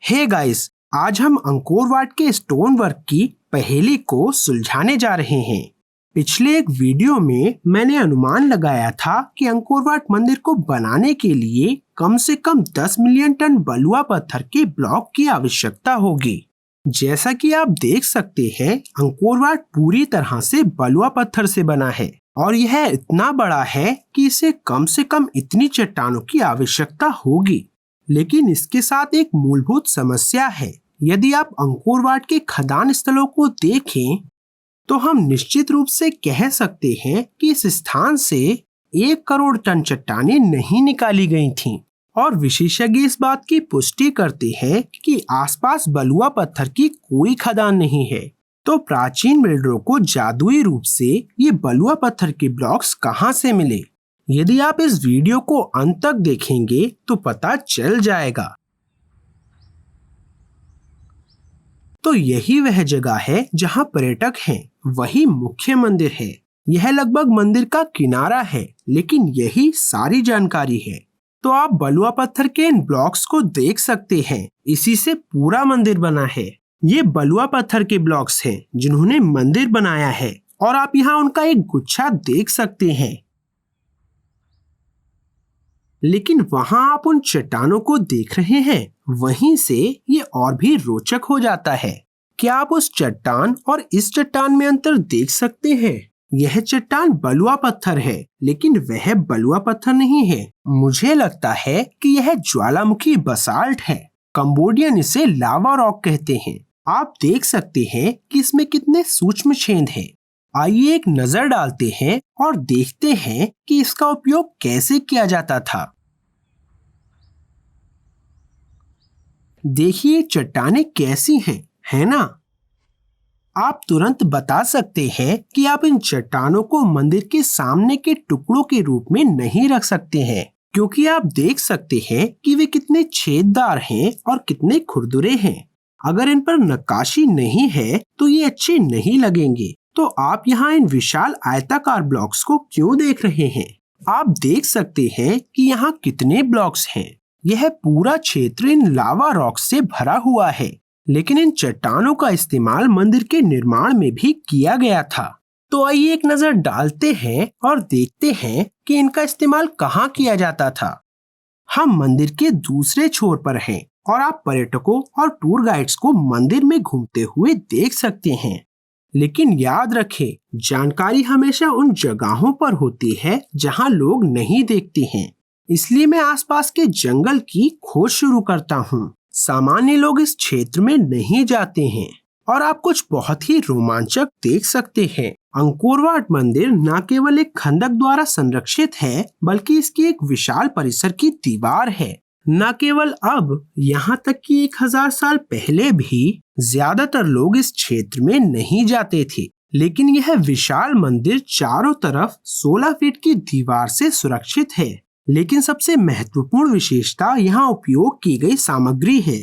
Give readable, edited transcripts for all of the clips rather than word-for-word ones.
Hey guys, आज हम Angkor Wat के स्टोन वर्क की पहेली को सुलझाने जा रहे हैं। पिछले एक वीडियो में मैंने अनुमान लगाया था कि अंकोर वाट मंदिर को बनाने के लिए कम से कम 10 मिलियन टन बलुआ पत्थर के ब्लॉक की आवश्यकता होगी। जैसा कि आप देख सकते हैं, अंकोर वाट पूरी तरह से बलुआ पत्थर से बना है और यह इतना बड़ा है कि इसे कम से कम इतनी चट्टानों की आवश्यकता होगी। लेकिन इसके साथ एक मूलभूत समस्या है। यदि आप अंकोर वाट के खदान स्थलों को देखें तो हम निश्चित रूप से कह सकते हैं कि इस स्थान से 1 करोड़ टन चट्टानें नहीं निकाली गई थीं। और विशेषज्ञ इस बात की पुष्टि करते हैं कि आसपास बलुआ पत्थर की कोई खदान नहीं है। तो प्राचीन बिल्डरों को जादुई रूप से ये बलुआ पत्थर के ब्लॉक्स कहां से मिले? यदि आप इस वीडियो को अंत तक देखेंगे तो पता चल जाएगा। तो यही वह जगह है जहां पर्यटक हैं, वही मुख्य मंदिर है। यह लगभग मंदिर का किनारा है, लेकिन यही सारी जानकारी है। तो आप बलुआ पत्थर के इन ब्लॉक्स को देख सकते हैं, इसी से पूरा मंदिर बना है। ये बलुआ पत्थर के ब्लॉक्स हैं जिन्होंने मंदिर बनाया है और आप यहाँ उनका एक गुच्छा देख सकते हैं। लेकिन वहां आप उन चट्टानों को देख रहे हैं, वहीं से ये और भी रोचक हो जाता है। क्या आप उस चट्टान और इस चट्टान में अंतर देख सकते हैं? यह चट्टान बलुआ पत्थर है, लेकिन वह बलुआ पत्थर नहीं है। मुझे लगता है कि यह ज्वालामुखी बसाल्ट है। कंबोडियन इसे लावा रॉक कहते हैं। आप देख सकते हैं कि इसमें कितने सूक्ष्म छेद हैं। आइए एक नजर डालते हैं और देखते हैं कि इसका उपयोग कैसे किया जाता था। देखिए चट्टानें कैसी हैं, है ना? आप तुरंत बता सकते हैं कि आप इन चट्टानों को मंदिर के सामने के टुकड़ों के रूप में नहीं रख सकते हैं, क्योंकि आप देख सकते हैं कि वे कितने छेददार हैं और कितने खुरदुरे हैं। अगर इन पर नक्काशी नहीं है तो ये अच्छे नहीं लगेंगे। तो आप यहाँ इन विशाल आयताकार ब्लॉक्स को क्यों देख रहे हैं? आप देख सकते हैं कि यहाँ कितने ब्लॉक्स हैं। यह पूरा क्षेत्र इन लावा रॉक्स से भरा हुआ है, लेकिन इन चट्टानों का इस्तेमाल मंदिर के निर्माण में भी किया गया था। तो आइए एक नजर डालते हैं और देखते हैं कि इनका इस्तेमाल कहाँ किया जाता था। हम मंदिर के दूसरे छोर पर हैं और आप पर्यटकों और टूर गाइड्स को मंदिर में घूमते हुए देख सकते हैं। लेकिन याद रखें, जानकारी हमेशा उन जगहों पर होती है जहां लोग नहीं देखते हैं। इसलिए मैं आसपास के जंगल की खोज शुरू करता हूं। सामान्य लोग इस क्षेत्र में नहीं जाते हैं और आप कुछ बहुत ही रोमांचक देख सकते हैं। अंकोर वाट मंदिर न केवल एक खंडक द्वारा संरक्षित है, बल्कि इसकी एक विशाल परिसर की दीवार है। न केवल अब, यहाँ तक कि 1000 साल पहले भी ज्यादातर लोग इस क्षेत्र में नहीं जाते थे। लेकिन यह विशाल मंदिर चारों तरफ 16 फीट की दीवार से सुरक्षित है। लेकिन सबसे महत्वपूर्ण विशेषता यहाँ उपयोग की गई सामग्री है।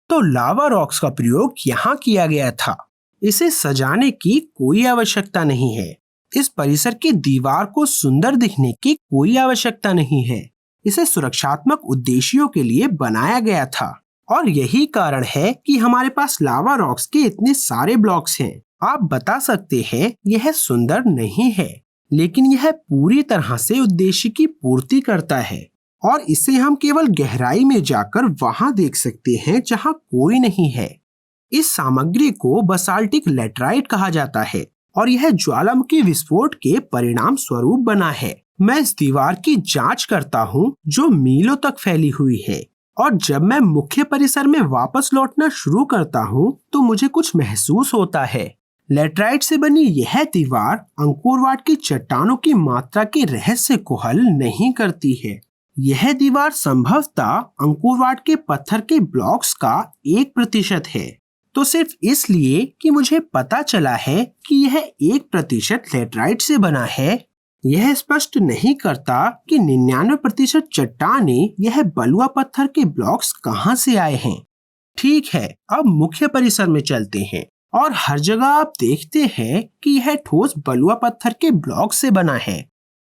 तो लावा रॉक्स का प्रयोग यहाँ किया गया था। इसे सजाने की कोई आवश्यकता नहीं है। इस परिसर की दीवार को सुंदर दिखने की कोई आवश्यकता नहीं है। इसे सुरक्षात्मक उद्देश्यों के लिए बनाया गया था और यही कारण है कि हमारे पास लावा रॉक्स के इतने सारे ब्लॉक्स हैं। आप बता सकते हैं यह सुंदर नहीं है, लेकिन यह पूरी तरह से उद्देश्य की पूर्ति करता है और इसे हम केवल गहराई में जाकर वहां देख सकते हैं जहां कोई नहीं है। इस सामग्री को बसाल्टिक लेटराइट कहा जाता है और यह ज्वालामुखी विस्फोट के परिणाम स्वरूप बना है। मैं इस दीवार की जांच करता हूँ जो मीलों तक फैली हुई है, और जब मैं मुख्य परिसर में वापस लौटना शुरू करता हूँ तो मुझे कुछ महसूस होता है। लेटराइट से बनी यह दीवार अंकोर वाट की चट्टानों की मात्रा के रहस्य को हल नहीं करती है। यह दीवार संभवतः अंकोर वाट के पत्थर के ब्लॉक्स का 1% है। तो सिर्फ इसलिए कि मुझे पता चला है कि यह 1% लेटराइट से बना है, यह स्पष्ट नहीं करता कि 99% चट्टानें यह बलुआ पत्थर के ब्लॉक्स कहां से आए हैं। ठीक है, अब मुख्य परिसर में चलते हैं और हर जगह आप देखते हैं कि यह ठोस बलुआ पत्थर के ब्लॉक से बना है।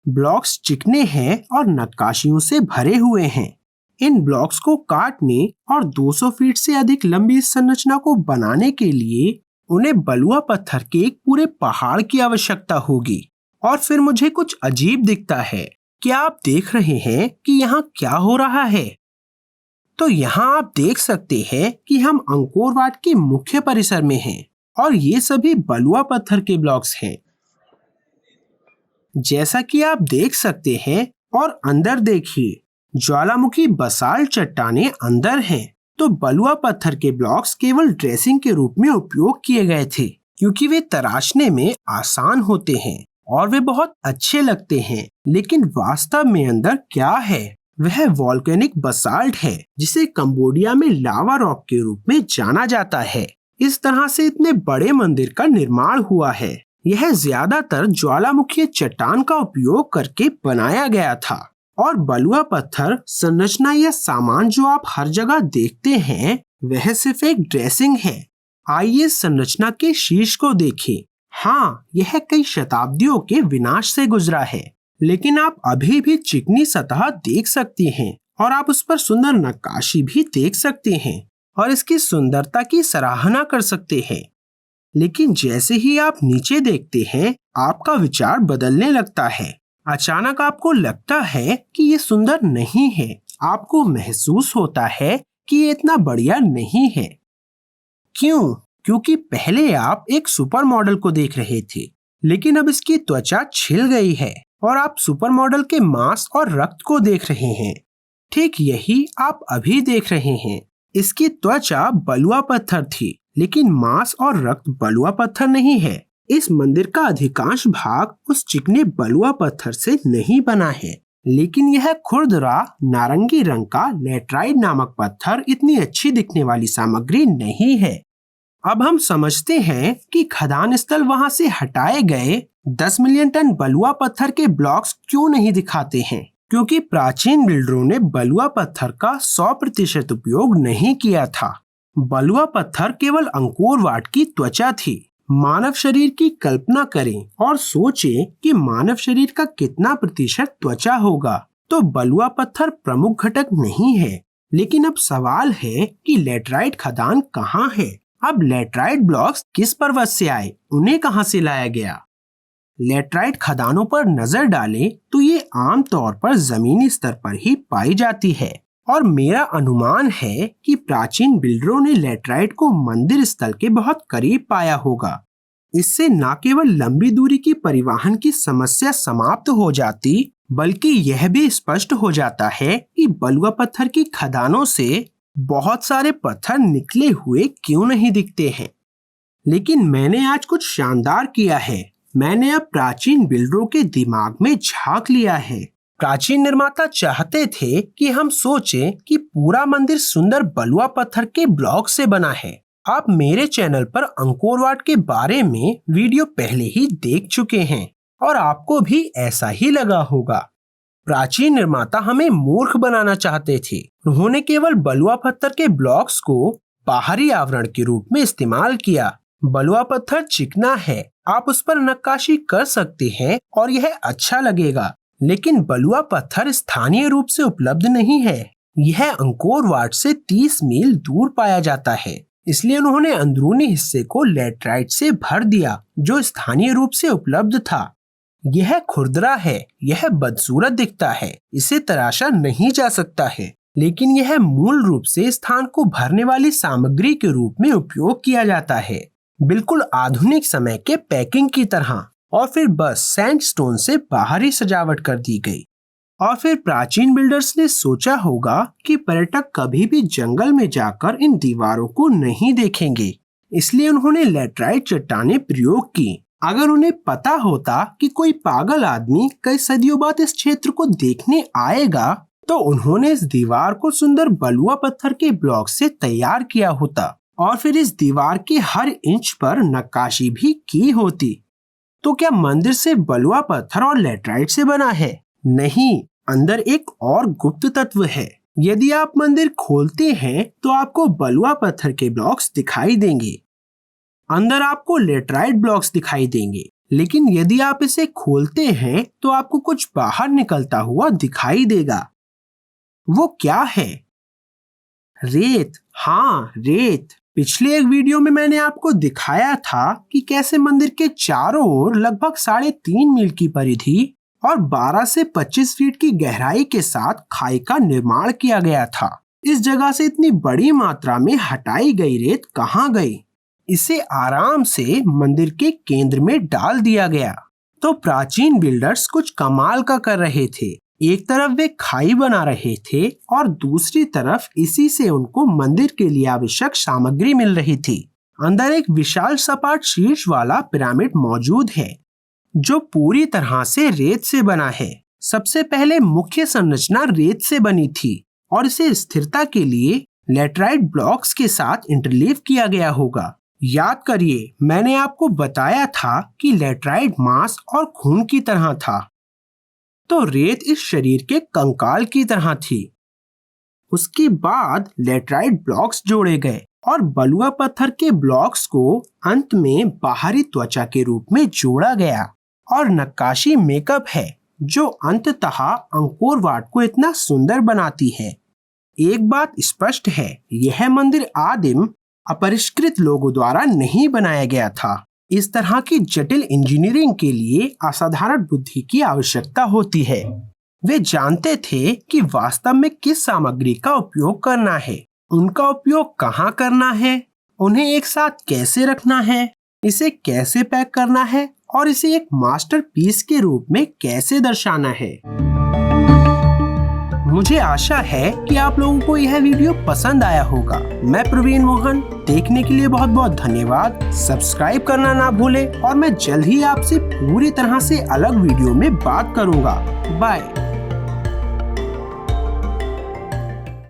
ब्लॉक्स चिकने हैं और नक्काशियों से भरे हुए हैं। इन ब्लॉक्स को काटने और 200 फीट से अधिक लंबी इस संरचना को बनाने के लिए उन्हें बलुआ पत्थर के एक पूरे पहाड़ की आवश्यकता होगी। और फिर मुझे कुछ अजीब दिखता है। क्या आप देख रहे हैं कि यहाँ क्या हो रहा है? तो यहाँ आप देख सकते हैं कि हम अंकोर वाट के मुख्य परिसर में हैं और ये सभी बलुआ पत्थर के ब्लॉक्स हैं, जैसा कि आप देख सकते हैं। और अंदर देखिए, ज्वालामुखी बसाल्ट चट्टानें अंदर हैं। तो बलुआ पत्थर के ब्लॉक्स केवल ड्रेसिंग के रूप में उपयोग किए गए थे, क्योंकि वे तराशने में आसान होते हैं और वे बहुत अच्छे लगते हैं। लेकिन वास्तव में अंदर क्या है? वह वॉल्केनिक बसाल्ट है, जिसे कंबोडिया में लावा रॉक के रूप में जाना जाता है। इस तरह से इतने बड़े मंदिर का निर्माण हुआ है। यह ज्यादातर ज्वालामुखी चट्टान का उपयोग करके बनाया गया था। और बलुआ पत्थर संरचना या सामान जो आप हर जगह देखते हैं, वह सिर्फ एक ड्रेसिंग है। आइए संरचना के शीर्ष को देखें। हाँ, यह कई शताब्दियों के विनाश से गुजरा है, लेकिन आप अभी भी चिकनी सतह देख सकते हैं और आप उस पर सुंदर नक्काशी भी देख सकते हैं और इसकी सुंदरता की सराहना कर सकते हैं। लेकिन जैसे ही आप नीचे देखते हैं, आपका विचार बदलने लगता है। अचानक आपको लगता है कि ये सुंदर नहीं है। आपको महसूस होता है कि ये इतना बढ़िया नहीं है। क्यों? क्योंकि पहले आप एक सुपर मॉडल को देख रहे थे, लेकिन अब इसकी त्वचा छिल गई है और आप सुपर मॉडल के मांस और रक्त को देख रहे हैं। ठीक यही आप अभी देख रहे हैं। इसकी त्वचा बलुआ पत्थर थी, लेकिन मांस और रक्त बलुआ पत्थर नहीं है। इस मंदिर का अधिकांश भाग उस चिकने बलुआ पत्थर से नहीं बना है, लेकिन यह खुरदरा नारंगी रंग का लेटराइट नामक पत्थर इतनी अच्छी दिखने वाली सामग्री नहीं है। अब हम समझते हैं कि खदान स्थल वहां से हटाए गए 10 मिलियन टन बलुआ पत्थर के ब्लॉक्स क्यों नहीं दिखाते हैं, क्योंकि प्राचीन बिल्डरों ने बलुआ पत्थर का 100% उपयोग नहीं किया था। बलुआ पत्थर केवल अंकोर वाट की त्वचा थी। मानव शरीर की कल्पना करें और सोचें कि मानव शरीर का कितना प्रतिशत त्वचा होगा। तो बलुआ पत्थर प्रमुख घटक नहीं है। लेकिन अब सवाल है कि लेटराइट खदान कहाँ है? अब लेटराइट ब्लॉक्स किस पर्वत से आए? उन्हें कहाँ से लाया गया? लेटराइट खदानों पर नजर डालें तो ये आमतौर पर जमीनी स्तर पर ही पाई जाती है और मेरा अनुमान है कि प्राचीन बिल्डरों ने लेटराइट को मंदिर स्थल के बहुत करीब पाया होगा। इससे न केवल लंबी दूरी की परिवहन की समस्या समाप्त हो जाती, बल्कि यह भी स्पष्ट हो जाता है कि बलुआ पत्थर की खदानों से बहुत सारे पत्थर निकले हुए क्यों नहीं दिखते हैं। लेकिन मैंने आज कुछ शानदार किया है। मैंने अब प्राचीन बिल्डरों के दिमाग में झांक लिया है। प्राचीन निर्माता चाहते थे कि हम सोचें कि पूरा मंदिर सुंदर बलुआ पत्थर के ब्लॉक से बना है। आप मेरे चैनल पर अंकोर वाट के बारे में वीडियो पहले ही देख चुके हैं और आपको भी ऐसा ही लगा होगा। प्राचीन निर्माता हमें मूर्ख बनाना चाहते थे। उन्होंने केवल बलुआ पत्थर के ब्लॉक्स को बाहरी आवरण के रूप में इस्तेमाल किया। बलुआ पत्थर चिकना है, आप उस पर नक्काशी कर सकते हैं और यह अच्छा लगेगा, लेकिन बलुआ पत्थर स्थानीय रूप से उपलब्ध नहीं है। यह अंकोर वाट से 30 मील दूर पाया जाता है, इसलिए उन्होंने अंदरूनी हिस्से को लेटराइट से भर दिया जो स्थानीय रूप से उपलब्ध था। यह खुरदरा है, यह बदसूरत दिखता है, इसे तराशा नहीं जा सकता है, लेकिन यह मूल रूप से स्थान को भरने वाली सामग्री के रूप में उपयोग किया जाता है, बिल्कुल आधुनिक समय के पैकिंग की तरह। और फिर बस सैंडस्टोन से बाहरी सजावट कर दी गई। और फिर प्राचीन बिल्डर्स ने सोचा होगा कि पर्यटक कभी भी जंगल में जाकर इन दीवारों को नहीं देखेंगे, इसलिए उन्होंने लेटराइट चट्टानें प्रयोग की। अगर उन्हें पता होता कि कोई पागल आदमी कई सदियों बाद इस क्षेत्र को देखने आएगा, तो उन्होंने इस दीवार को सुंदर बलुआ पत्थर के ब्लॉक से तैयार किया होता और फिर इस दीवार के हर इंच पर नक्काशी भी की होती। तो क्या मंदिर से बलुआ पत्थर और लेटराइट से बना है? नहीं, अंदर एक और गुप्त तत्व है। यदि आप मंदिर खोलते हैं तो आपको बलुआ पत्थर के ब्लॉक्स दिखाई देंगे, अंदर आपको लेटराइट ब्लॉक्स दिखाई देंगे, लेकिन यदि आप इसे खोलते हैं तो आपको कुछ बाहर निकलता हुआ दिखाई देगा। वो क्या है? रेत। हाँ, रेत। पिछले एक वीडियो में मैंने आपको दिखाया था कि कैसे मंदिर के चारों ओर लगभग 3.5 मील की परिधि और 12 से 25 फीट की गहराई के साथ खाई का निर्माण किया गया था। इस जगह से इतनी बड़ी मात्रा में हटाई गई रेत कहाँ गई? इसे आराम से मंदिर के केंद्र में डाल दिया गया। तो प्राचीन बिल्डर्स कुछ कमाल का कर रहे थे। एक तरफ वे खाई बना रहे थे और दूसरी तरफ इसी से उनको मंदिर के लिए आवश्यक सामग्री मिल रही थी। अंदर एक विशाल सपाट शीर्ष वाला पिरामिड मौजूद है जो पूरी तरह से रेत से बना है। सबसे पहले मुख्य संरचना रेत से बनी थी और इसे स्थिरता के लिए लेटराइट ब्लॉक्स के साथ इंटरलीव किया गया होगा। याद करिए, मैंने आपको बताया था कि लेटराइट मांस और खून की तरह था, तो रेत इस शरीर के कंकाल की तरह थी। उसके बाद लेटराइट ब्लॉक्स जोड़े गए और बलुआ पत्थर के ब्लॉक्स को अंत में बाहरी त्वचा के रूप में जोड़ा गया। और नक्काशी मेकअप है जो अंततः अंकोर वाट को इतना सुंदर बनाती है। एक बात स्पष्ट है, यह मंदिर आदिम अपरिष्कृत लोगों द्वारा नहीं बनाया गया था। इस तरह की जटिल इंजीनियरिंग के लिए असाधारण बुद्धि की आवश्यकता होती है। वे जानते थे कि वास्तव में किस सामग्री का उपयोग करना है, उनका उपयोग कहाँ करना है, उन्हें एक साथ कैसे रखना है, इसे कैसे पैक करना है और इसे एक मास्टरपीस के रूप में कैसे दर्शाना है। मुझे आशा है कि आप लोगों को यह वीडियो पसंद आया होगा। मैं प्रवीण मोहन, देखने के लिए बहुत बहुत धन्यवाद। सब्सक्राइब करना ना भूलें और मैं जल्द ही आपसे पूरी तरह से अलग वीडियो में बात करूंगा। बाय।